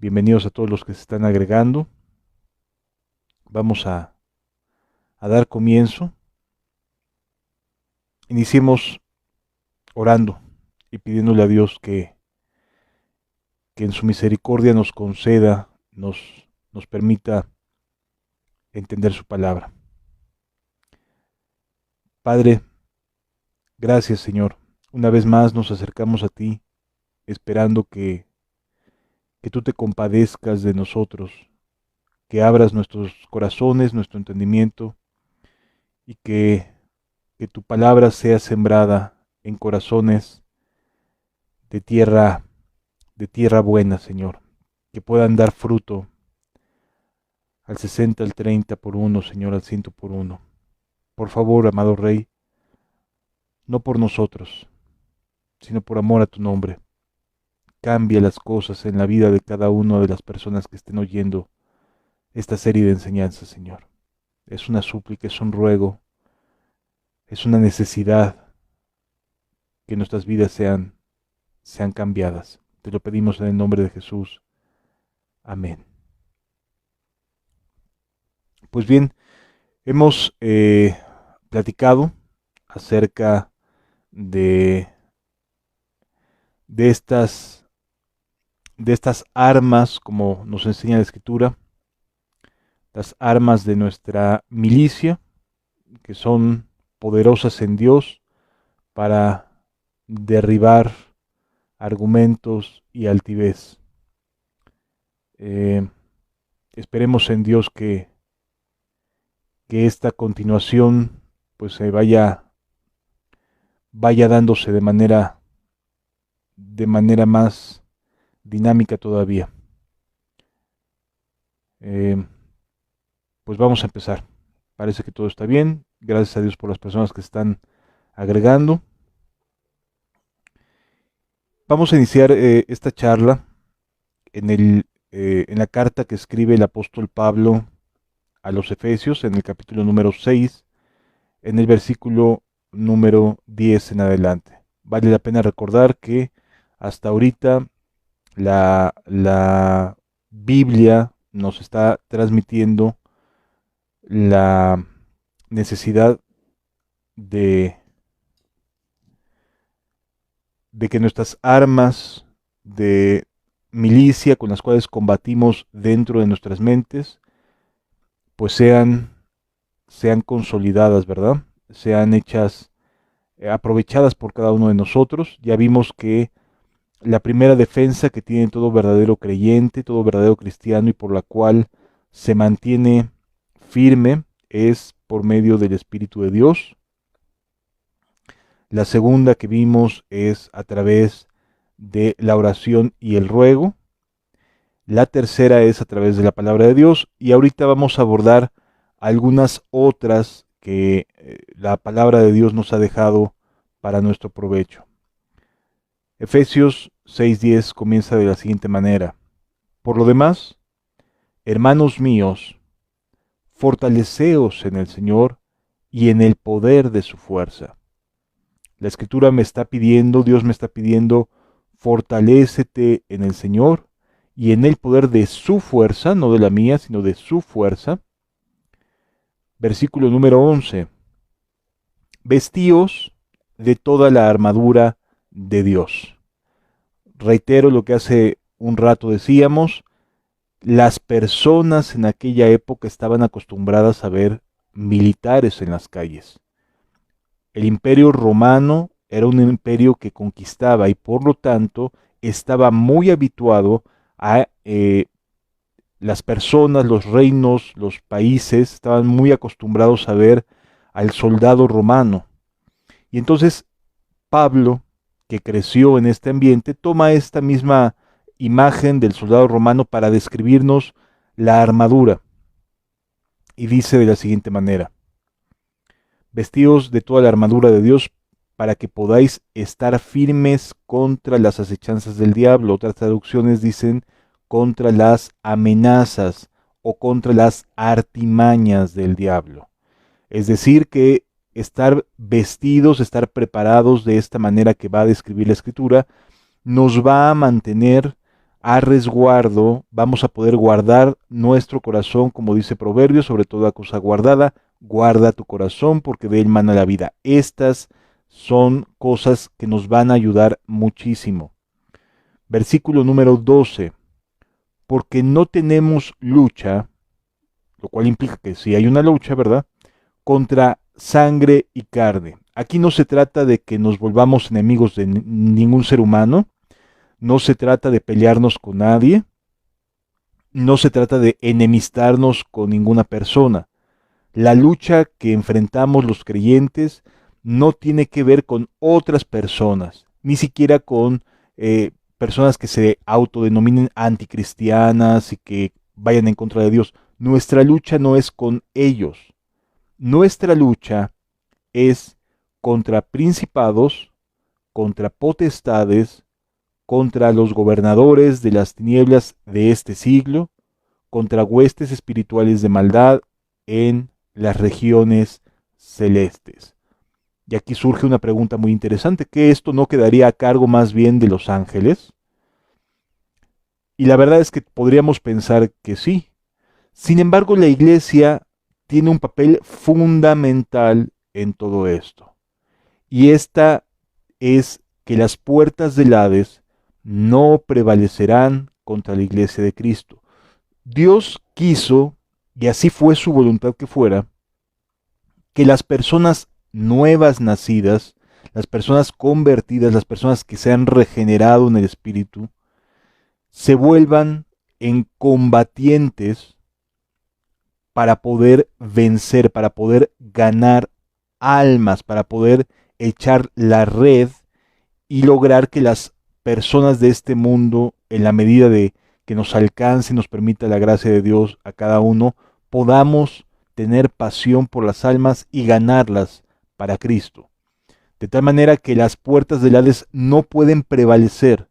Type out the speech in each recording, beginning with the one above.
Bienvenidos a todos los que se están agregando. Vamos a dar comienzo. Iniciemos orando y pidiéndole a Dios que en su misericordia nos conceda, nos permita entender su palabra. Padre, gracias Señor. Una vez más nos acercamos a ti, esperando que tú te compadezcas de nosotros, que abras nuestros corazones, nuestro entendimiento, y que tu palabra sea sembrada en corazones de tierra buena, Señor, que puedan dar fruto al 60, al 30 por uno, Señor, al 100 por uno. Por favor, amado Rey, no por nosotros, sino por amor a tu nombre. Cambia las cosas en la vida de cada una de las personas que estén oyendo esta serie de enseñanzas, Señor. Es una súplica, es un ruego, es una necesidad que nuestras vidas sean cambiadas. Te lo pedimos en el nombre de Jesús. Amén. Pues bien, hemos platicado acerca de, de, estas, de estas armas, como nos enseña la Escritura, las armas de nuestra milicia, que son poderosas en Dios para derribar argumentos y altivez. Esperemos en Dios que esta continuación pues se vaya dándose de manera más dinámica todavía. Pues vamos a empezar. Parece que todo está bien. Gracias a Dios por las personas que están agregando. Vamos a iniciar esta charla en la carta que escribe el apóstol Pablo a los Efesios, en el capítulo número 6, en el versículo número 10 en adelante. Vale la pena recordar que hasta ahorita la Biblia nos está transmitiendo la necesidad de que nuestras armas de milicia con las cuales combatimos dentro de nuestras mentes, pues sean consolidadas, ¿verdad? Sean hechas, aprovechadas por cada uno de nosotros. Ya vimos que la primera defensa que tiene todo verdadero creyente, todo verdadero cristiano, y por la cual se mantiene firme, es por medio del Espíritu de Dios. La segunda que vimos es a través de la oración y el ruego. La tercera es a través de la palabra de Dios. Y ahorita vamos a abordar algunas otras que la palabra de Dios nos ha dejado para nuestro provecho. Efesios 6:10 comienza de la siguiente manera: por lo demás, hermanos míos, fortaleceos en el Señor y en el poder de su fuerza. La Escritura me está pidiendo, Dios me está pidiendo, fortalécete en el Señor y en el poder de su fuerza, no de la mía, sino de su fuerza. Versículo número 11. Vestíos de toda la armadura de Dios. Reitero lo que hace un rato decíamos: las personas en aquella época estaban acostumbradas a ver militares en las calles. El imperio romano era un imperio que conquistaba y por lo tanto estaba muy habituado a las personas, los reinos, los países, estaban muy acostumbrados a ver al soldado romano. Y entonces Pablo, que creció en este ambiente, toma esta misma imagen del soldado romano para describirnos la armadura. Y dice de la siguiente manera: vestíos de toda la armadura de Dios para que podáis estar firmes contra las acechanzas del diablo. Otras traducciones dicen contra las amenazas o contra las artimañas del diablo. Es decir, que estar vestidos, estar preparados de esta manera que va a describir la Escritura, nos va a mantener a resguardo, vamos a poder guardar nuestro corazón, como dice Proverbios, sobre toda cosa guardada, guarda tu corazón porque de él mana la vida. Estas son cosas que nos van a ayudar muchísimo. Versículo número 12. Porque no tenemos lucha, lo cual implica que sí hay una lucha, ¿verdad? Contra sangre y carne. Aquí no se trata de que nos volvamos enemigos de ningún ser humano, no se trata de pelearnos con nadie, no se trata de enemistarnos con ninguna persona. La lucha que enfrentamos los creyentes no tiene que ver con otras personas, ni siquiera con personas que se autodenominen anticristianas y que vayan en contra de Dios. Nuestra lucha no es con ellos. Nuestra lucha es contra principados, contra potestades, contra los gobernadores de las tinieblas de este siglo, contra huestes espirituales de maldad en las regiones celestes. Y aquí surge una pregunta muy interesante, ¿que esto no quedaría a cargo más bien de los ángeles? Y la verdad es que podríamos pensar que sí. Sin embargo, la iglesia tiene un papel fundamental en todo esto. Y esta es que las puertas del Hades no prevalecerán contra la iglesia de Cristo. Dios quiso, y así fue su voluntad que fuera, que las personas nuevas nacidas, las personas convertidas, las personas que se han regenerado en el Espíritu, se vuelvan en combatientes para poder vencer, para poder ganar almas, para poder echar la red y lograr que las personas de este mundo, en la medida de que nos alcance y nos permita la gracia de Dios a cada uno, podamos tener pasión por las almas y ganarlas para Cristo. De tal manera que las puertas del Hades no pueden prevalecer.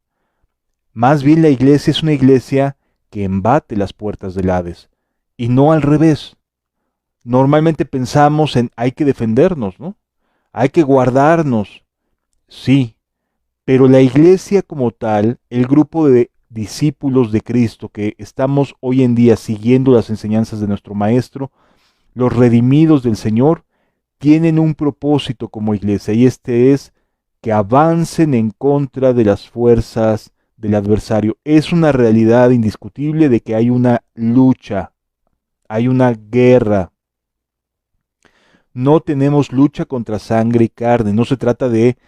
Más bien la iglesia es una iglesia que embate las puertas del Hades y no al revés. Normalmente pensamos en hay que defendernos, ¿no? Hay que guardarnos. Sí, pero la iglesia como tal, el grupo de discípulos de Cristo que estamos hoy en día siguiendo las enseñanzas de nuestro Maestro, los redimidos del Señor, tienen un propósito como iglesia y este es que avancen en contra de las fuerzas del adversario. Es una realidad indiscutible de que hay una lucha, hay una guerra. No tenemos lucha contra sangre y carne, no se trata de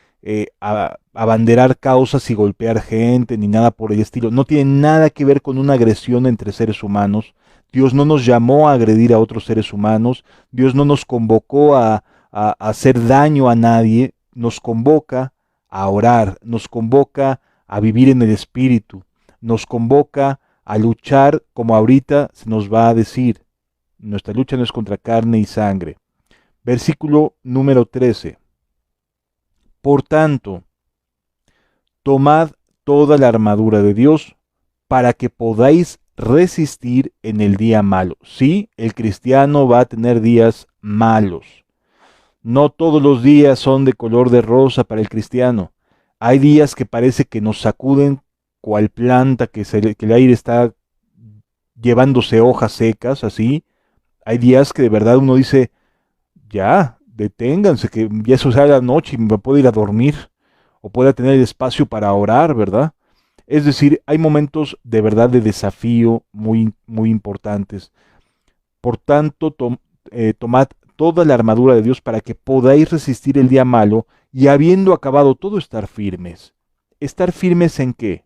abanderar causas y golpear gente, ni nada por el estilo. No tiene nada que ver con una agresión entre seres humanos. Dios no nos llamó a agredir a otros seres humanos. Dios no nos convocó a hacer daño a nadie. Nos convoca a orar, nos convoca a vivir en el Espíritu, nos convoca a luchar como ahorita se nos va a decir. Nuestra lucha no es contra carne y sangre. Versículo número 13. Por tanto, tomad toda la armadura de Dios para que podáis resistir en el día malo. Sí, el cristiano va a tener días malos. No todos los días son de color de rosa para el cristiano. Hay días que parece que nos sacuden cual planta que el aire está llevándose hojas secas, así. Hay días que de verdad uno dice, ya, deténganse, que ya eso sea la noche y me puedo ir a dormir o pueda tener el espacio para orar, ¿verdad? Es decir, hay momentos de verdad de desafío muy, muy importantes. Por tanto, tomad toda la armadura de Dios para que podáis resistir el día malo y habiendo acabado todo estar firmes. ¿Estar firmes en qué?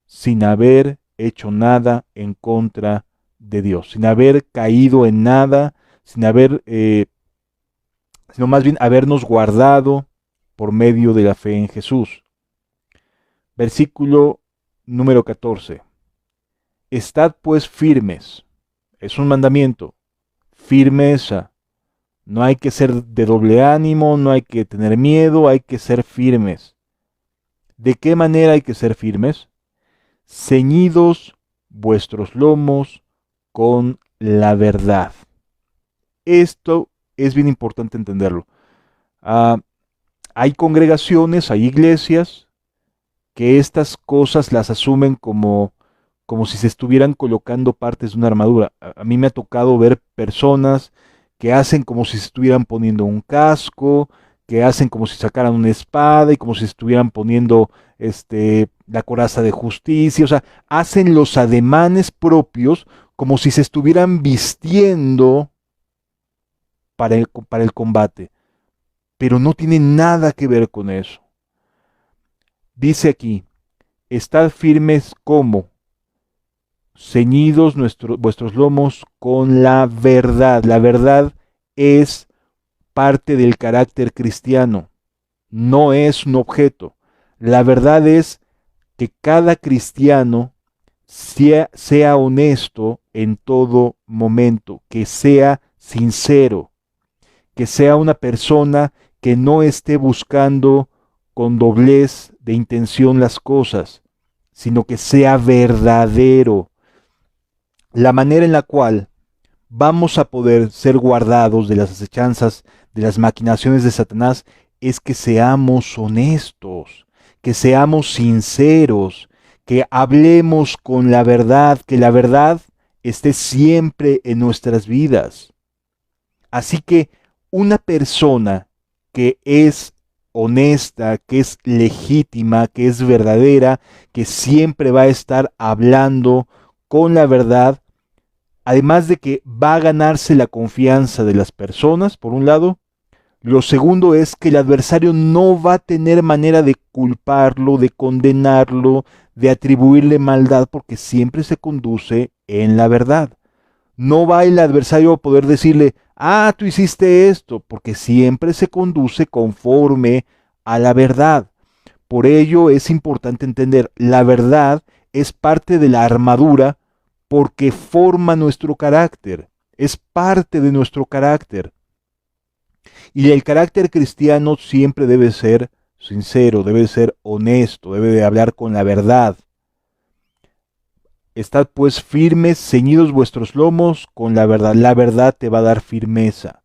Sin haber hecho nada en contra de Dios, sin haber caído en nada, sin haber sino más bien habernos guardado por medio de la fe en Jesús. Versículo número 14. Estad pues firmes. Es un mandamiento. Firmeza. No hay que ser de doble ánimo, no hay que tener miedo, hay que ser firmes. ¿De qué manera hay que ser firmes? Ceñidos vuestros lomos con la verdad. Esto es bien importante entenderlo. Hay congregaciones, hay iglesias que estas cosas las asumen como como si se estuvieran colocando partes de una armadura. A mí me ha tocado ver personas que hacen como si se estuvieran poniendo un casco, que hacen como si sacaran una espada y como si estuvieran poniendo la coraza de justicia, o sea, hacen los ademanes propios como si se estuvieran vistiendo para el combate, pero no tiene nada que ver con eso. Dice aquí, estad firmes como ceñidos vuestros lomos con la verdad. La verdad es parte del carácter cristiano, no es un objeto. La verdad es que cada cristiano sea honesto en todo momento, que sea sincero, que sea una persona que no esté buscando con doblez de intención las cosas, sino que sea verdadero. La manera en la cual vamos a poder ser guardados de las acechanzas, de las maquinaciones de Satanás, es que seamos honestos, que seamos sinceros, que hablemos con la verdad, que la verdad esté siempre en nuestras vidas. Así que una persona que es honesta, que es legítima, que es verdadera, que siempre va a estar hablando con la verdad, además de que va a ganarse la confianza de las personas, por un lado, lo segundo es que el adversario no va a tener manera de culparlo, de condenarlo, de atribuirle maldad, porque siempre se conduce en la verdad. No va el adversario a poder decirle, ah, tú hiciste esto, porque siempre se conduce conforme a la verdad. Por ello es importante entender, la verdad es parte de la armadura porque forma nuestro carácter, es parte de nuestro carácter. Y el carácter cristiano siempre debe ser sincero, debe ser honesto, debe de hablar con la verdad. Estad pues firmes, ceñidos vuestros lomos con la verdad. La verdad te va a dar firmeza.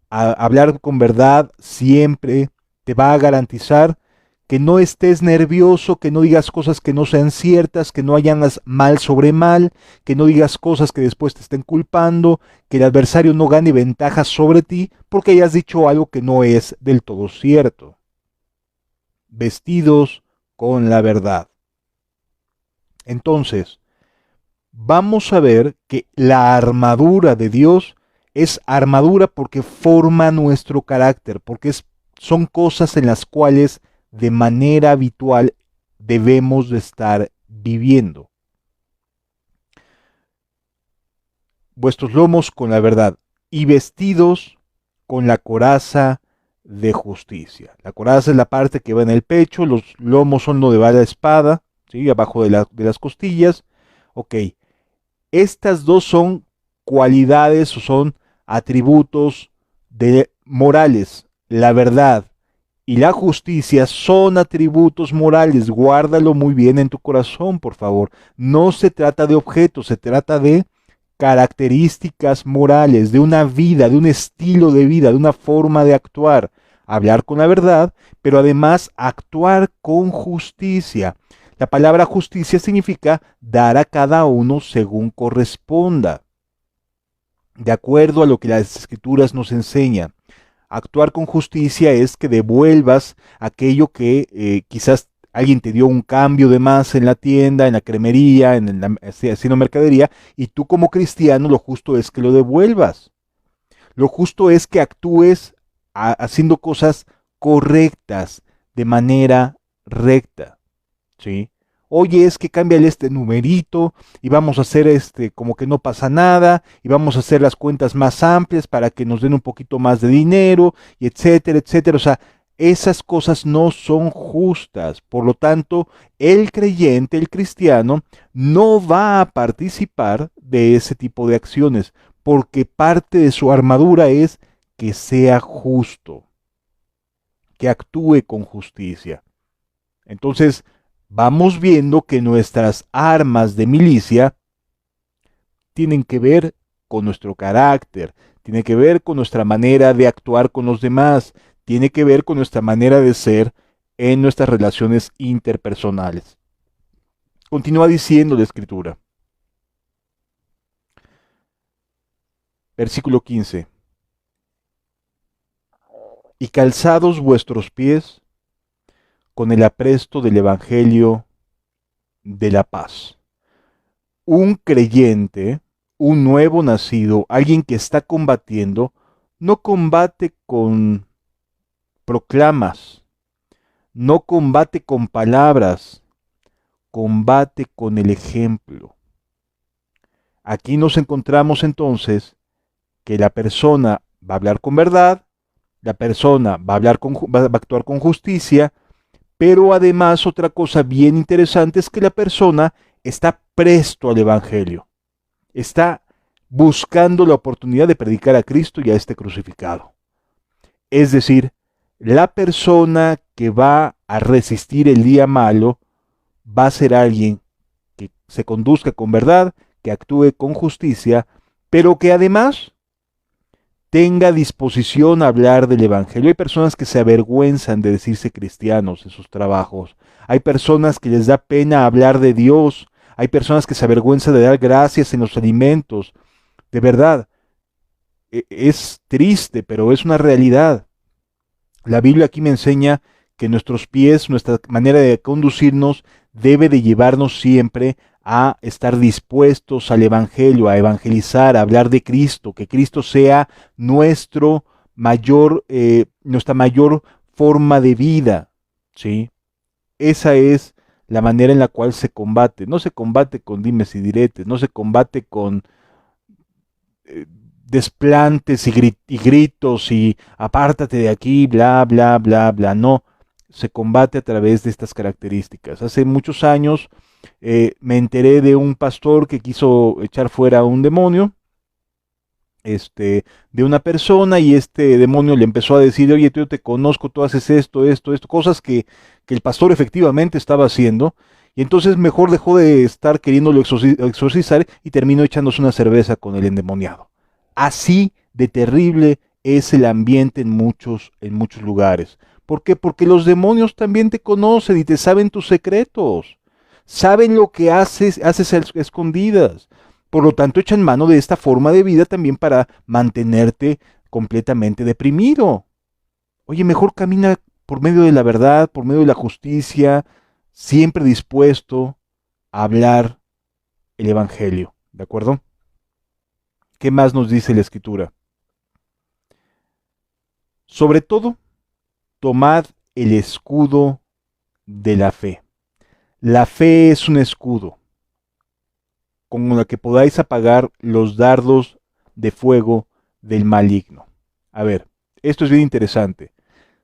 Hablar con verdad siempre te va a garantizar que no estés nervioso, que no digas cosas que no sean ciertas, que no añadas mal sobre mal, que no digas cosas que después te estén culpando, que el adversario no gane ventaja sobre ti porque hayas dicho algo que no es del todo cierto. Vestidos con la verdad. Entonces, vamos a ver que la armadura de Dios es armadura porque forma nuestro carácter, porque son cosas en las cuales de manera habitual debemos de estar viviendo. Vuestros lomos con la verdad y vestidos con la coraza de justicia. La coraza es la parte que va en el pecho, los lomos son lo de va la espada, ¿sí? Abajo de las costillas. Ok, estas dos son cualidades o son atributos morales. La verdad y la justicia son atributos morales. Guárdalo muy bien en tu corazón, por favor. No se trata de objetos, se trata de características morales, de una vida, de un estilo de vida, de una forma de actuar. Hablar con la verdad, pero además actuar con justicia. La palabra justicia significa dar a cada uno según corresponda, de acuerdo a lo que las escrituras nos enseñan. Actuar con justicia es que devuelvas aquello que quizás alguien te dio un cambio de más en la tienda, en la cremería, haciendo mercadería, y tú como cristiano lo justo es que lo devuelvas. Lo justo es que actúes haciendo cosas correctas, de manera recta. ¿Sí? Oye, es que cámbiale este numerito y vamos a hacer como que no pasa nada y vamos a hacer las cuentas más amplias para que nos den un poquito más de dinero y etcétera, etcétera. O sea, esas cosas no son justas. Por lo tanto, el creyente, el cristiano, no va a participar de ese tipo de acciones porque parte de su armadura es que sea justo, que actúe con justicia. Entonces, vamos viendo que nuestras armas de milicia tienen que ver con nuestro carácter, tiene que ver con nuestra manera de actuar con los demás, tiene que ver con nuestra manera de ser en nuestras relaciones interpersonales. Continúa diciendo la Escritura. Versículo 15. Y calzados vuestros pies con el apresto del Evangelio de la paz. Un creyente, un nuevo nacido, alguien que está combatiendo, no combate con proclamas, no combate con palabras, combate con el ejemplo. Aquí nos encontramos entonces que la persona va a hablar con verdad, la persona va a actuar con justicia, pero además otra cosa bien interesante es que la persona está presto al Evangelio, está buscando la oportunidad de predicar a Cristo y a este crucificado. Es decir, la persona que va a resistir el día malo va a ser alguien que se conduzca con verdad, que actúe con justicia, pero que además tenga disposición a hablar del Evangelio. Hay personas que se avergüenzan de decirse cristianos en sus trabajos. Hay personas que les da pena hablar de Dios. Hay personas que se avergüenzan de dar gracias en los alimentos. De verdad, es triste, pero es una realidad. La Biblia aquí me enseña que nuestros pies, nuestra manera de conducirnos, debe de llevarnos siempre a estar dispuestos al Evangelio, a evangelizar, a hablar de Cristo, que Cristo sea nuestra mayor forma de vida, ¿sí? Esa es la manera en la cual se combate. No se combate con dimes y diretes, no se combate con desplantes y gritos y apártate de aquí, bla, bla, bla, bla. No, se combate a través de estas características. Hace muchos años me enteré de un pastor que quiso echar fuera a un demonio de una persona, y este demonio le empezó a decir: oye, yo te conozco, tú haces esto, cosas que el pastor efectivamente estaba haciendo. Y entonces mejor dejó de estar queriéndolo exorcizar y terminó echándose una cerveza con el endemoniado. Así de terrible es el ambiente en muchos lugares. ¿Por qué? Porque los demonios también te conocen y te saben tus secretos. Saben lo que haces a escondidas. Por lo tanto, echan mano de esta forma de vida también para mantenerte completamente deprimido. Oye, mejor camina por medio de la verdad, por medio de la justicia, siempre dispuesto a hablar el Evangelio. ¿De acuerdo? ¿Qué más nos dice la Escritura? Sobre todo, tomad el escudo de la fe. La fe es un escudo con el que podáis apagar los dardos de fuego del maligno. A ver, esto es bien interesante.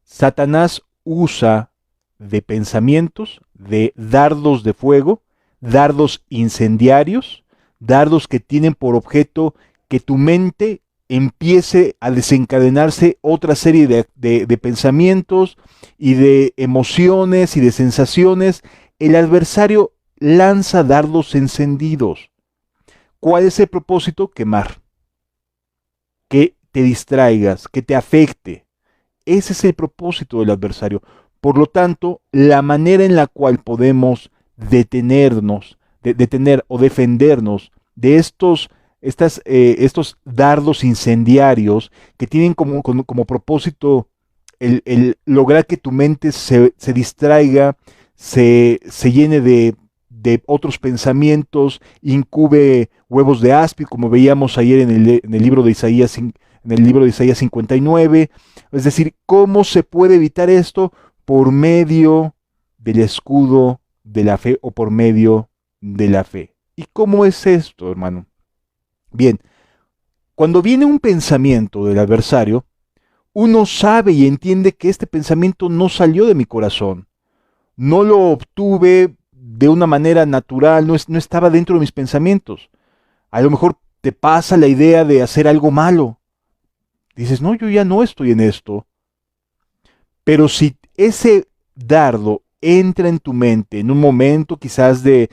Satanás usa de pensamientos, de dardos de fuego, dardos incendiarios, dardos que tienen por objeto que tu mente empiece a desencadenarse otra serie de pensamientos y de emociones y de sensaciones. El adversario lanza dardos encendidos. ¿Cuál es el propósito? Quemar. Que te distraigas, que te afecte. Ese es el propósito del adversario. Por lo tanto, la manera en la cual podemos detener o defendernos de estos dardos incendiarios que tienen como propósito el lograr que tu mente se distraiga, se llene de otros pensamientos, incube huevos de áspid, como veíamos ayer en el libro de Isaías, en el libro de Isaías 59. Es decir, ¿cómo se puede evitar esto? Por medio del escudo de la fe, o por medio de la fe. ¿Y cómo es esto, hermano? Bien, cuando viene un pensamiento del adversario, uno sabe y entiende que este pensamiento no salió de mi corazón, no lo obtuve de una manera natural, no estaba dentro de mis pensamientos. A lo mejor te pasa la idea de hacer algo malo. Dices: no, yo ya no estoy en esto. Pero si ese dardo entra en tu mente en un momento quizás de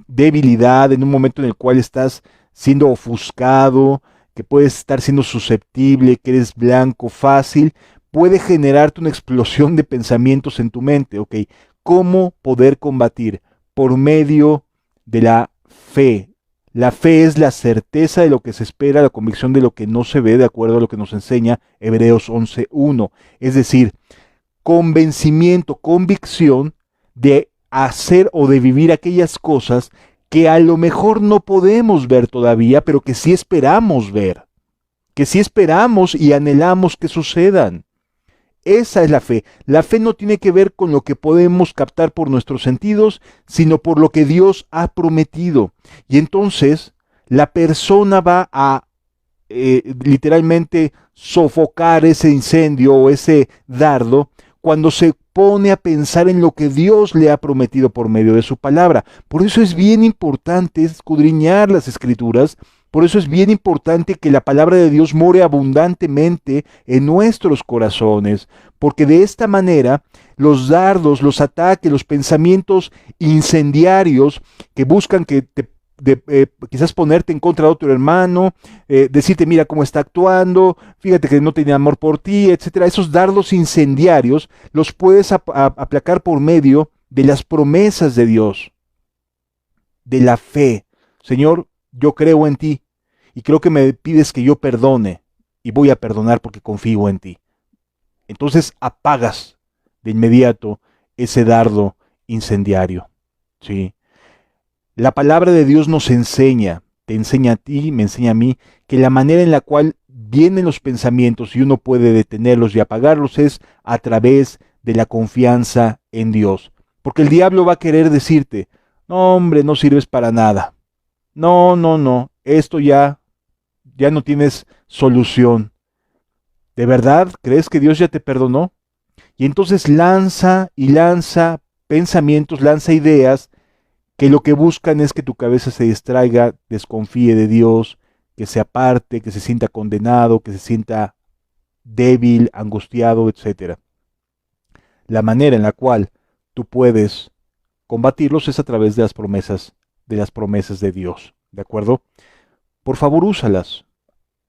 debilidad, en un momento en el cual estás siendo ofuscado, que puedes estar siendo susceptible, que eres blanco fácil, puede generarte una explosión de pensamientos en tu mente. ¿Ok? ¿Cómo poder combatir? por medio de la fe. La fe es la certeza de lo que se espera, la convicción de lo que no se ve, de acuerdo a lo que nos enseña Hebreos 11:1. Es decir, convencimiento, convicción de hacer o de vivir aquellas cosas que a lo mejor no podemos ver todavía, pero que sí esperamos ver, que sí esperamos y anhelamos que sucedan. Esa es la fe. La fe no tiene que ver con lo que podemos captar por nuestros sentidos, sino por lo que Dios ha prometido. Y entonces la persona va a literalmente sofocar ese incendio o ese dardo cuando se pone a pensar en lo que Dios le ha prometido por medio de su palabra. Por eso es bien importante escudriñar las Escrituras. Por eso es bien importante que la palabra de Dios more abundantemente en nuestros corazones, porque de esta manera los dardos, los ataques, los pensamientos incendiarios que buscan que quizás ponerte en contra de otro hermano, decirte mira cómo está actuando, fíjate que no tiene amor por ti, etcétera. Esos dardos incendiarios los puedes aplacar por medio de las promesas de Dios, de la fe. Señor, yo creo en ti y creo que me pides que yo perdone y voy a perdonar porque confío en ti. Entonces apagas de inmediato ese dardo incendiario. ¿Sí? La palabra de Dios nos enseña, te enseña a ti, me enseña a mí, que la manera en la cual vienen los pensamientos y uno puede detenerlos y apagarlos es a través de la confianza en Dios. Porque el diablo va a querer decirte, no hombre, no sirves para nada. No, esto ya no tienes solución. ¿De verdad crees que Dios ya te perdonó? Y entonces lanza y lanza pensamientos, lanza ideas que lo que buscan es que tu cabeza se distraiga, desconfíe de Dios, que se aparte, que se sienta condenado, que se sienta débil, angustiado, etc. La manera en la cual tú puedes combatirlos es a través de las promesas de Dios, ¿de acuerdo? Por favor, úsalas.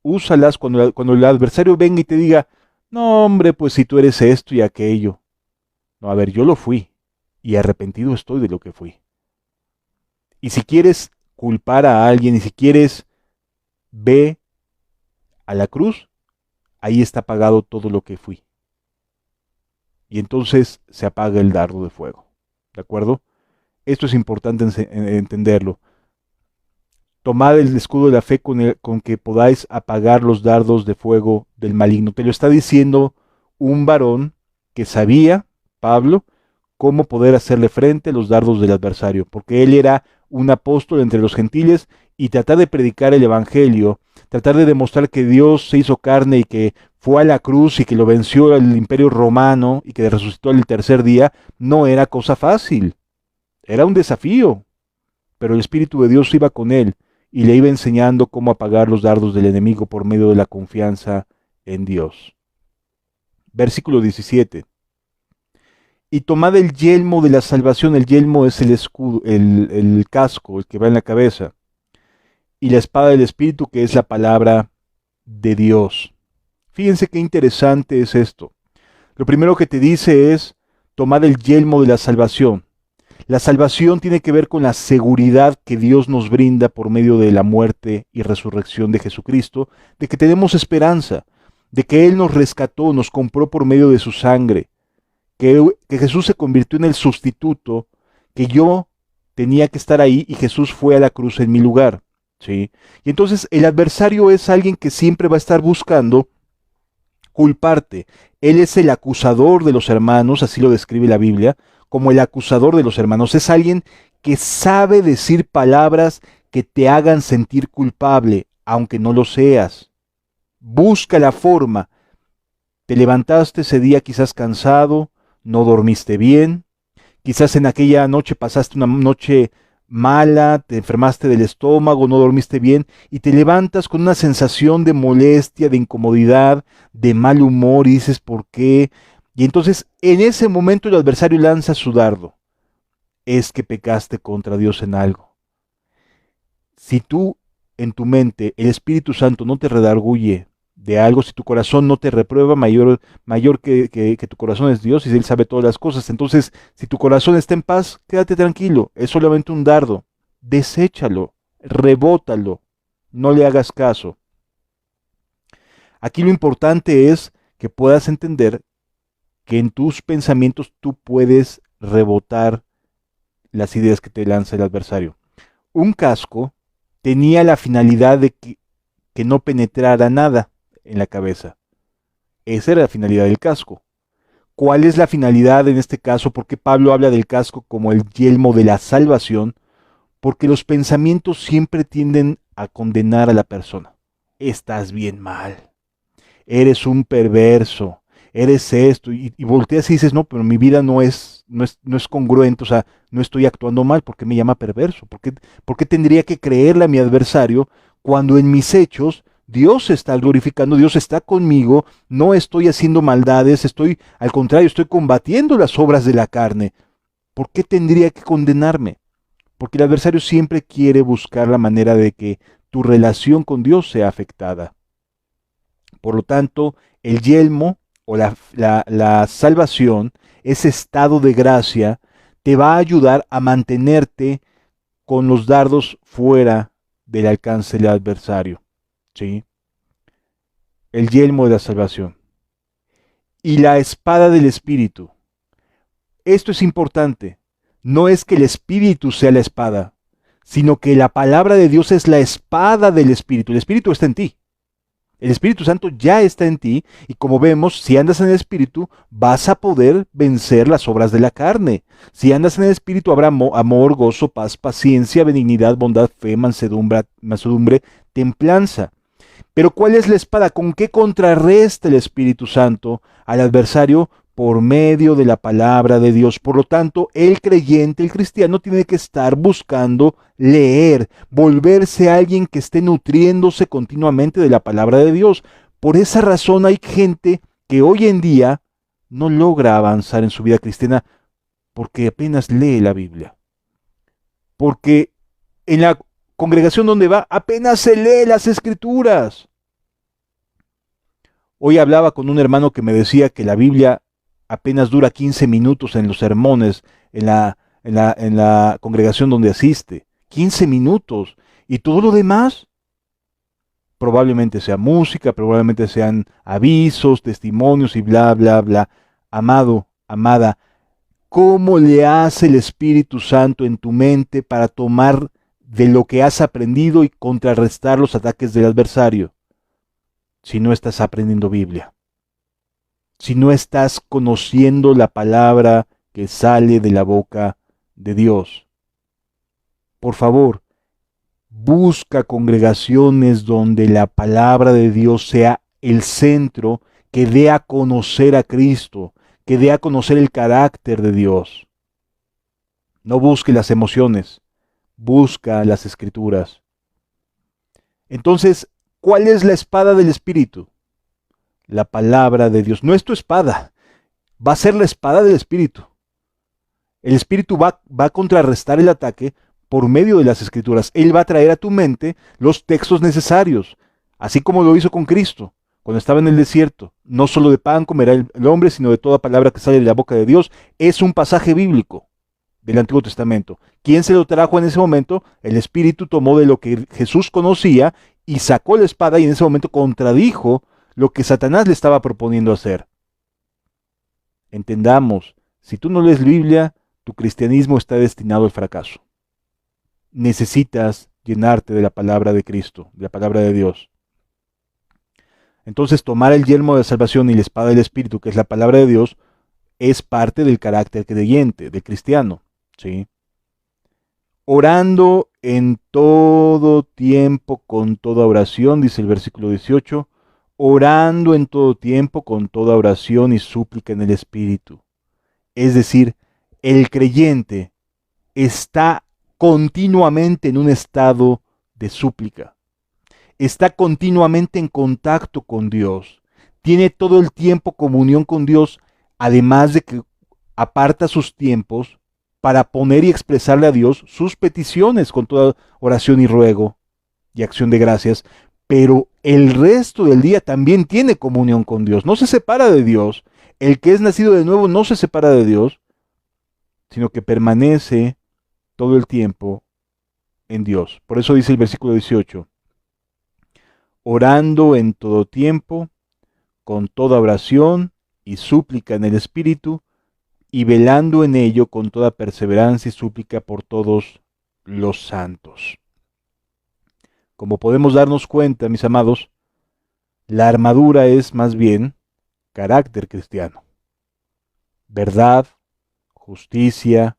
Úsalas cuando el adversario venga y te diga, no hombre, pues si tú eres esto y aquello. No, a ver, yo lo fui y arrepentido estoy de lo que fui. Y si quieres culpar a alguien y si quieres, ve a la cruz, ahí está apagado todo lo que fui. Y entonces se apaga el dardo de fuego. ¿De acuerdo? Esto es importante entenderlo. Tomad el escudo de la fe con que podáis apagar los dardos de fuego del maligno. Te lo está diciendo un varón que sabía, Pablo, cómo poder hacerle frente a los dardos del adversario, porque él era un apóstol entre los gentiles y tratar de predicar el evangelio, tratar de demostrar que Dios se hizo carne y que fue a la cruz y que lo venció el imperio romano y que resucitó el tercer día, no era cosa fácil. Era un desafío, pero el Espíritu de Dios iba con él y le iba enseñando cómo apagar los dardos del enemigo por medio de la confianza en Dios. Versículo 17. Y tomad el yelmo de la salvación. El yelmo es el escudo, el casco, el que va en la cabeza. Y la espada del Espíritu, que es la palabra de Dios. Fíjense qué interesante es esto. Lo primero que te dice es, tomad el yelmo de la salvación. La salvación tiene que ver con la seguridad que Dios nos brinda por medio de la muerte y resurrección de Jesucristo, de que tenemos esperanza, de que Él nos rescató, nos compró por medio de su sangre, que Jesús se convirtió en el sustituto, que yo tenía que estar ahí y Jesús fue a la cruz en mi lugar. ¿Sí? Y entonces el adversario es alguien que siempre va a estar buscando culparte. Él es el acusador de los hermanos, así lo describe la Biblia, como el acusador de los hermanos. Es alguien que sabe decir palabras que te hagan sentir culpable, aunque no lo seas. Busca la forma. Te levantaste ese día quizás cansado, no dormiste bien, quizás en aquella noche pasaste una noche mala, te enfermaste del estómago, no dormiste bien y te levantas con una sensación de molestia, de incomodidad, de mal humor y dices ¿por qué? Y entonces en ese momento el adversario lanza su dardo. Es que pecaste contra Dios en algo. Si tú en tu mente el Espíritu Santo no te redarguye de algo, si tu corazón no te reprueba, mayor que tu corazón es Dios y Él sabe todas las cosas. Entonces, si tu corazón está en paz, quédate tranquilo, es solamente un dardo, deséchalo, rebótalo, no le hagas caso. Aquí lo importante es que puedas entender que en tus pensamientos tú puedes rebotar las ideas que te lanza el adversario. Un casco tenía la finalidad de que no penetrara nada en la cabeza. Esa era la finalidad del casco. ¿Cuál es la finalidad en este caso? ¿Por qué Pablo habla del casco como el yelmo de la salvación? Porque los pensamientos siempre tienden a condenar a la persona. Estás bien mal, eres un perverso, eres esto, y volteas y dices, no, pero mi vida no es congruente, o sea, no estoy actuando mal, ¿por qué me llama perverso? Por qué tendría que creerle a mi adversario cuando en mis hechos Dios se está glorificando, Dios está conmigo, no estoy haciendo maldades, al contrario, estoy combatiendo las obras de la carne? ¿Por qué tendría que condenarme? Porque el adversario siempre quiere buscar la manera de que tu relación con Dios sea afectada. Por lo tanto, el yelmo o la salvación, ese estado de gracia, te va a ayudar a mantenerte con los dardos fuera del alcance del adversario. ¿Sí? El yelmo de la salvación. Y la espada del Espíritu. Esto es importante. No es que el Espíritu sea la espada, sino que la palabra de Dios es la espada del Espíritu. El Espíritu está en ti. El Espíritu Santo ya está en ti y como vemos, si andas en el Espíritu, vas a poder vencer las obras de la carne. Si andas en el Espíritu, habrá amor, gozo, paz, paciencia, benignidad, bondad, fe, mansedumbre, templanza. Pero ¿cuál es la espada? ¿Con qué contrarresta el Espíritu Santo al adversario? Por medio de la palabra de Dios. Por lo tanto, el creyente, el cristiano, tiene que estar buscando leer, volverse alguien que esté nutriéndose continuamente de la palabra de Dios. Por esa razón hay gente que hoy en día no logra avanzar en su vida cristiana porque apenas lee la Biblia. Porque en la congregación donde va apenas se lee las Escrituras. Hoy hablaba con un hermano que me decía que la Biblia apenas dura 15 minutos en los sermones, en la congregación donde asiste. 15 minutos. Y todo lo demás, probablemente sea música, probablemente sean avisos, testimonios y bla, bla, bla. Amado, amada, ¿cómo le hace el Espíritu Santo en tu mente para tomar de lo que has aprendido y contrarrestar los ataques del adversario? Si no estás aprendiendo Biblia. Si no estás conociendo la palabra que sale de la boca de Dios. Por favor, busca congregaciones donde la palabra de Dios sea el centro que dé a conocer a Cristo, que dé a conocer el carácter de Dios. No busque las emociones, busca las Escrituras. Entonces, ¿cuál es la espada del Espíritu? La palabra de Dios. No es tu espada, va a ser la espada del Espíritu. El Espíritu va a contrarrestar el ataque por medio de las Escrituras. Él va a traer a tu mente los textos necesarios, así como lo hizo con Cristo, cuando estaba en el desierto. No solo de pan comerá el hombre, sino de toda palabra que sale de la boca de Dios. Es un pasaje bíblico del Antiguo Testamento. ¿Quién se lo trajo en ese momento? El Espíritu tomó de lo que Jesús conocía y sacó la espada y en ese momento contradijo lo que Satanás le estaba proponiendo hacer. Entendamos, si tú no lees Biblia, tu cristianismo está destinado al fracaso. Necesitas llenarte de la palabra de Cristo, de la palabra de Dios. Entonces, tomar el yelmo de la salvación y la espada del Espíritu, que es la palabra de Dios, es parte del carácter creyente, del cristiano, ¿sí? Orando en todo tiempo con toda oración, dice el versículo 18, orando en todo tiempo con toda oración y súplica en el Espíritu. Es decir, el creyente está continuamente en un estado de súplica. Está continuamente en contacto con Dios. Tiene todo el tiempo comunión con Dios, además de que aparta sus tiempos para poner y expresarle a Dios sus peticiones con toda oración y ruego y acción de gracias, pero el resto del día también tiene comunión con Dios, no se separa de Dios. El que es nacido de nuevo no se separa de Dios, sino que permanece todo el tiempo en Dios. Por eso dice el versículo 18, orando en todo tiempo, con toda oración y súplica en el Espíritu, y velando en ello con toda perseverancia y súplica por todos los santos. Como podemos darnos cuenta, mis amados, la armadura es más bien carácter cristiano. Verdad, justicia,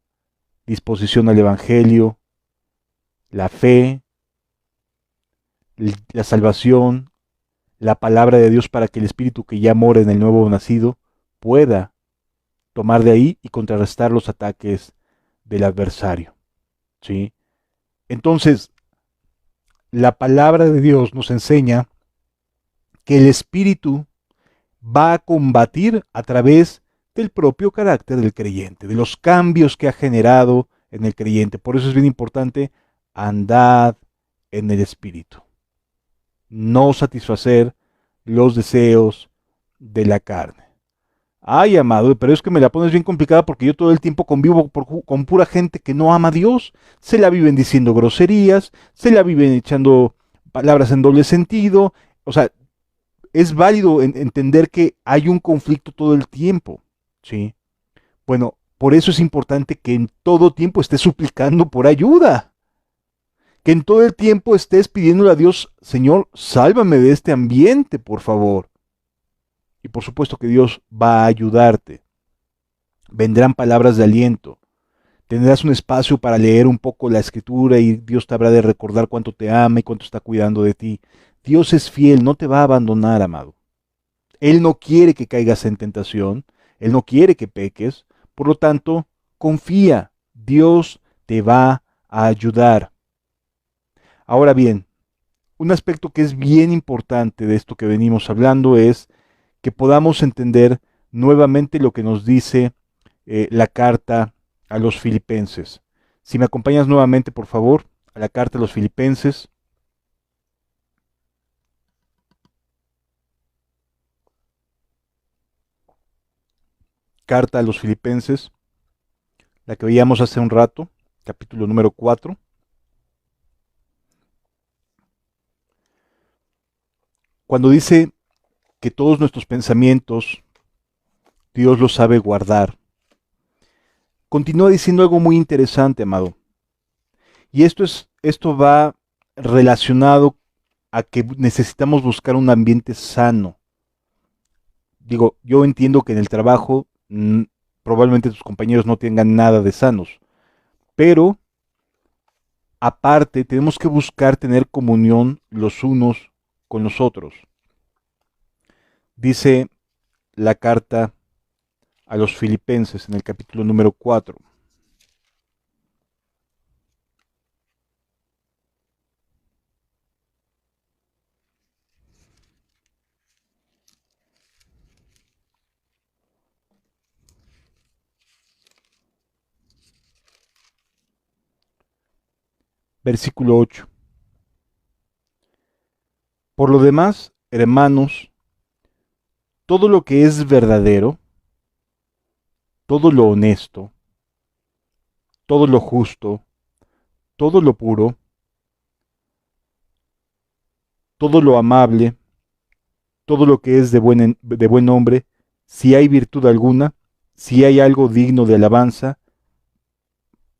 disposición al Evangelio, la fe, la salvación, la palabra de Dios para que el Espíritu que ya mora en el nuevo nacido pueda tomar de ahí y contrarrestar los ataques del adversario. ¿Sí? Entonces, la palabra de Dios nos enseña que el Espíritu va a combatir a través del propio carácter del creyente, de los cambios que ha generado en el creyente. Por eso es bien importante andad en el Espíritu. No satisfacer los deseos de la carne. Ay, amado, pero es que me la pones bien complicada porque yo todo el tiempo convivo con pura gente que no ama a Dios. Se la viven diciendo groserías, se la viven echando palabras en doble sentido. O sea, es válido entender que hay un conflicto todo el tiempo, ¿sí? Bueno, por eso es importante que en todo tiempo estés suplicando por ayuda. Que en todo el tiempo estés pidiéndole a Dios, Señor, sálvame de este ambiente, por favor. Y por supuesto que Dios va a ayudarte. Vendrán palabras de aliento. Tendrás un espacio para leer un poco la escritura y Dios te habrá de recordar cuánto te ama y cuánto está cuidando de ti. Dios es fiel, no te va a abandonar, amado. Él no quiere que caigas en tentación, Él no quiere que peques, por lo tanto, confía, Dios te va a ayudar. Ahora bien, un aspecto que es bien importante de esto que venimos hablando es que podamos entender nuevamente lo que nos dice la carta a los filipenses. Si me acompañas nuevamente, por favor, a la carta a los filipenses. Carta a los filipenses, la que veíamos hace un rato, capítulo número 4. Cuando dice que todos nuestros pensamientos Dios los sabe guardar, continúa diciendo algo muy interesante, amado. Y esto va relacionado a que necesitamos buscar un ambiente sano. Digo, yo entiendo que en el trabajo probablemente tus compañeros no tengan nada de sanos, pero aparte tenemos que buscar tener comunión los unos con los otros. Dice la carta a los filipenses en el capítulo número 4. Versículo 8. Por lo demás, hermanos, todo lo que es verdadero, todo lo honesto, todo lo justo, todo lo puro, todo lo amable, todo lo que es de buen nombre, si hay virtud alguna, si hay algo digno de alabanza,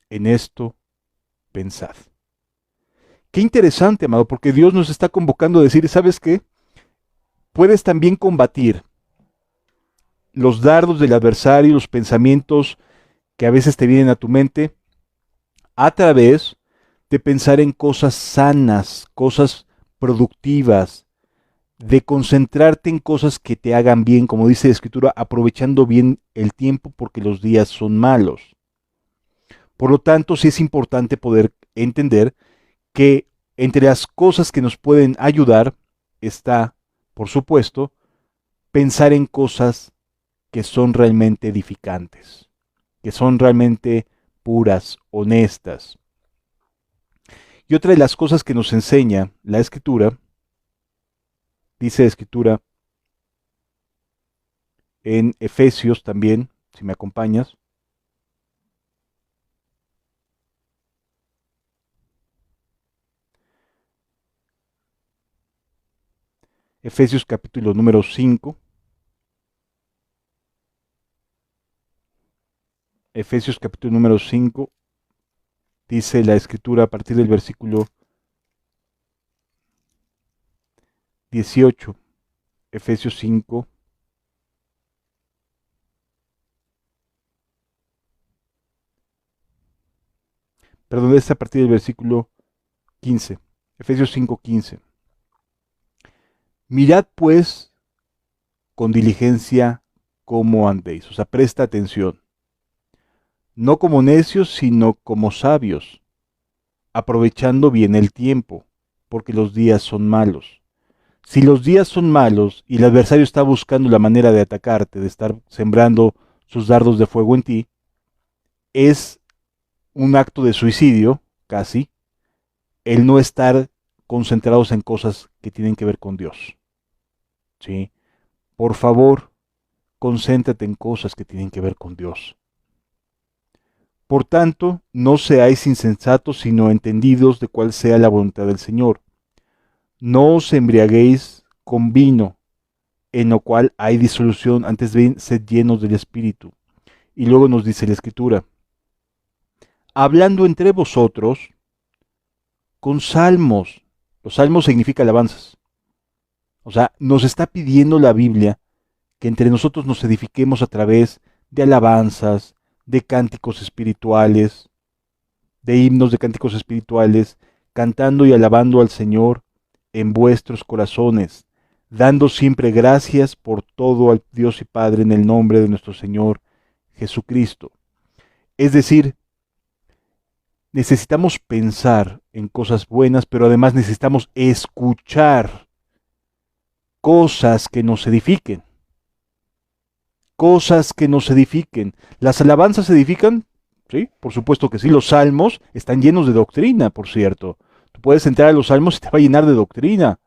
en esto pensad. Qué interesante, amado, porque Dios nos está convocando a decir, ¿sabes qué? Puedes también combatir los dardos del adversario, los pensamientos que a veces te vienen a tu mente, a través de pensar en cosas sanas, cosas productivas, de concentrarte en cosas que te hagan bien, como dice la Escritura, aprovechando bien el tiempo porque los días son malos. Por lo tanto, sí es importante poder entender que entre las cosas que nos pueden ayudar está, por supuesto, pensar en cosas que son realmente edificantes, que son realmente puras, honestas. Y otra de las cosas que nos enseña la Escritura Dice la Escritura en Efesios también, si me acompañas. Efesios capítulo número 5. Efesios capítulo número 5. Dice la Escritura a partir del versículo 18. Efesios 5. Perdón, es a partir del versículo 15. Efesios 5:15. Mirad pues con diligencia cómo andéis. O sea, presta atención. No como necios, sino como sabios, aprovechando bien el tiempo, porque los días son malos. Si los días son malos y el adversario está buscando la manera de atacarte, de estar sembrando sus dardos de fuego en ti, es un acto de suicidio, casi, el no estar concentrados en cosas que tienen que ver con Dios. ¿Sí? Por favor, concéntrate en cosas que tienen que ver con Dios. Por tanto, no seáis insensatos, sino entendidos de cuál sea la voluntad del Señor. No os embriaguéis con vino, en lo cual hay disolución, antes bien, sed llenos del Espíritu. Y luego nos dice la Escritura, hablando entre vosotros con salmos. Los salmos significa alabanzas. O sea, nos está pidiendo la Biblia que entre nosotros nos edifiquemos a través de alabanzas, de cánticos espirituales, de himnos de cánticos espirituales, cantando y alabando al Señor en vuestros corazones, dando siempre gracias por todo al Dios y Padre en el nombre de nuestro Señor Jesucristo. Es decir, necesitamos pensar en cosas buenas, pero además necesitamos escuchar cosas que nos edifiquen. Cosas que nos edifiquen. ¿Las alabanzas edifican? Sí, por supuesto que sí. Los salmos están llenos de doctrina, por cierto. Tú puedes entrar a los salmos y te va a llenar de doctrina.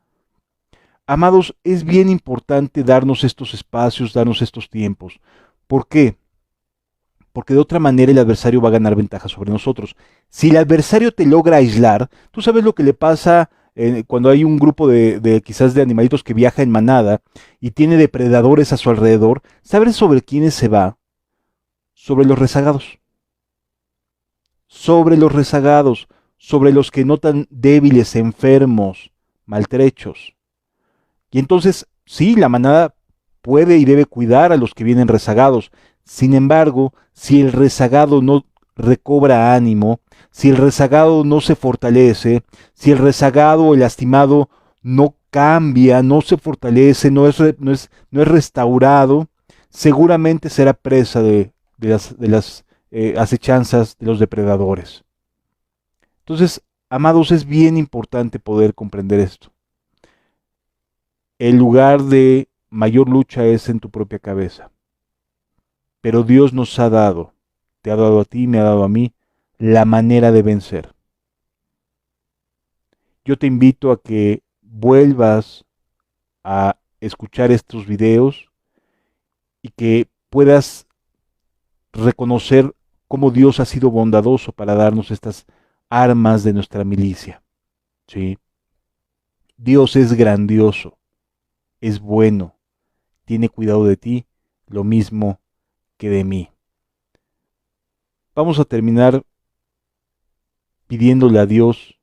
Amados, es bien importante darnos estos espacios, darnos estos tiempos. ¿Por qué? Porque de otra manera el adversario va a ganar ventaja sobre nosotros. Si el adversario te logra aislar, tú sabes lo que le pasa cuando hay un grupo quizás de animalitos que viaja en manada y tiene depredadores a su alrededor. ¿Sabes sobre quiénes se va? Sobre los rezagados. Sobre los rezagados, sobre los que notan débiles, enfermos, maltrechos. Y entonces, sí, la manada puede y debe cuidar a los que vienen rezagados. Sin embargo, si el rezagado no recobra ánimo, si el rezagado no se fortalece, si el rezagado o el lastimado no cambia, no se fortalece, no es restaurado, seguramente será presa de las acechanzas de los depredadores. Entonces, amados, es bien importante poder comprender esto. El lugar de mayor lucha es en tu propia cabeza. Pero Dios nos ha dado, te ha dado a ti, me ha dado a mí, la manera de vencer. Yo te invito a que vuelvas a escuchar estos videos y que puedas reconocer cómo Dios ha sido bondadoso para darnos estas armas de nuestra milicia. ¿Sí? Dios es grandioso, es bueno, tiene cuidado de ti, lo mismo que de mí. Vamos a terminar pidiéndole a Dios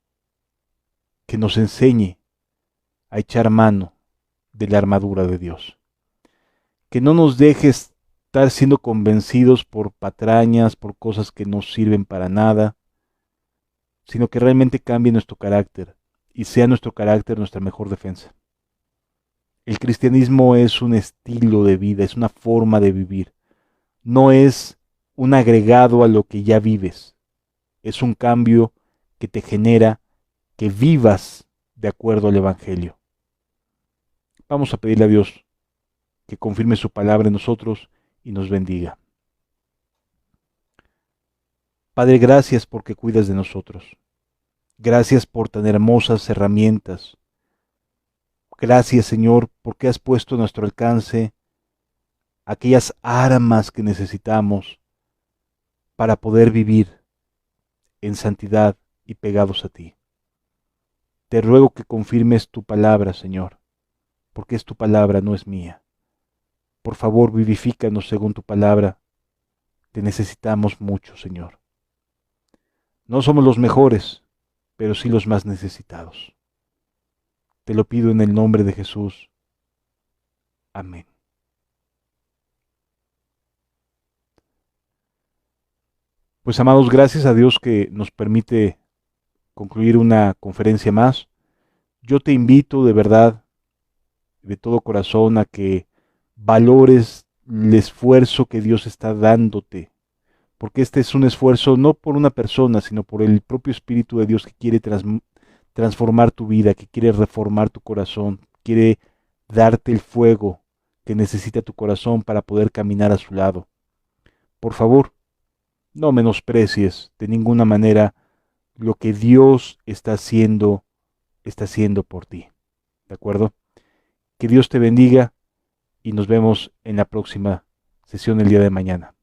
que nos enseñe a echar mano de la armadura de Dios. Que no nos dejes estar siendo convencidos por patrañas, por cosas que no sirven para nada, sino que realmente cambie nuestro carácter y sea nuestro carácter nuestra mejor defensa. El cristianismo es un estilo de vida, es una forma de vivir, no es un agregado a lo que ya vives, es un cambio que te genera que vivas de acuerdo al Evangelio. Vamos a pedirle a Dios que confirme su palabra en nosotros y nos bendiga. Padre, gracias porque cuidas de nosotros. Gracias por tan hermosas herramientas. Gracias, Señor, porque has puesto a nuestro alcance aquellas armas que necesitamos para poder vivir en santidad y pegados a ti. Te ruego que confirmes tu palabra, Señor, porque es tu palabra, no es mía. Por favor, vivifícanos según tu palabra. Te necesitamos mucho, Señor. No somos los mejores, pero sí los más necesitados. Te lo pido en el nombre de Jesús. Amén. Pues amados, gracias a Dios que nos permite concluir una conferencia más. Yo te invito de verdad, de todo corazón, a que valores el esfuerzo que Dios está dándote, porque este es un esfuerzo no por una persona, sino por el propio Espíritu de Dios que quiere transformar tu vida, que quiere reformar tu corazón, quiere darte el fuego que necesita tu corazón para poder caminar a su lado. Por favor, no menosprecies de ninguna manera lo que Dios está haciendo por ti. ¿De acuerdo? Que Dios te bendiga y nos vemos en la próxima sesión el día de mañana.